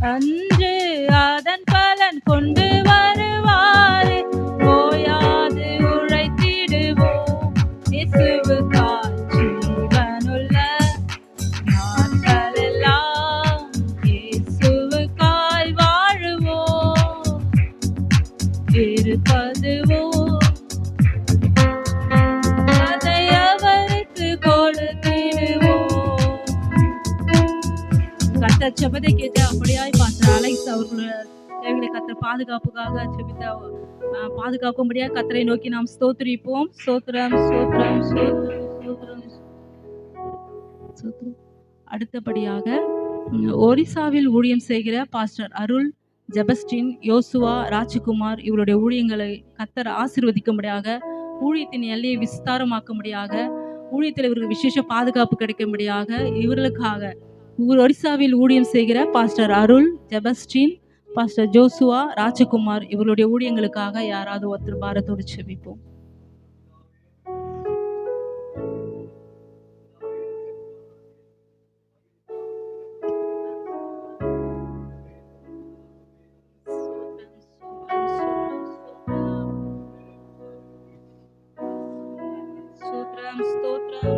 அன்று அதன் பலன் கொண்டு வருவாரே, ஓயாது உழைத்திடுவோம் இயேசுவுக்காய் ஜீவனுள்ள நாட்களெல்லாம், இயேசுவுக்காய் வாழுவோம் இருப்பதுவோ அதை அவருக்கு கொடுத்திடுவோம். கர்த்தர் ஜெபத்தை கேட்டு அப்படியாய் பாஸ்டர் அலெக்ஸ் அவர்களோட தேவைகளை கர்த்தர் பாதுகாப்புக்காக ஜெபித்த பாதுகாக்கும்படியா கர்த்தரை நோக்கி நாம் ஸ்தோத்திரிப்போம். ஸ்தோத்திரம் ஸ்தோத்திரம் ஸ்தோத்திரம் ஸ்தோத்திரம் ஸ்தோத்திரம். அடுத்தபடியாக ஒரிசாவில் ஊழியம் செய்கிற பாஸ்டர் அருள், ஜெபஸ்டின், யோசுவா, ராஜ்குமார் இவருடைய ஊழியங்களை கர்த்தர் ஆசீர்வதிக்கும்படியாக, ஊழியத்தின் எல்லையை விஸ்தாரமாக்கும்படியாக, ஊழியத்தில் இவருக்கு விசேஷ பாதுகாப்பு கிடைக்கும்படியாக, இவர்களுக்காக ஒரிசாவில் ஊழியம் செய்கிற பாஸ்டர் அருள், ஜெபஸ்டின், பாஸ்டர் ஜோசுவா, ராஜகுமார் இவருடைய ஊழியங்களுக்காக யாராவது ஒருத்தர் பாரத்தோடு செபிப்போம். ஸ்தோத்திரம் ஸ்தோத்திரம்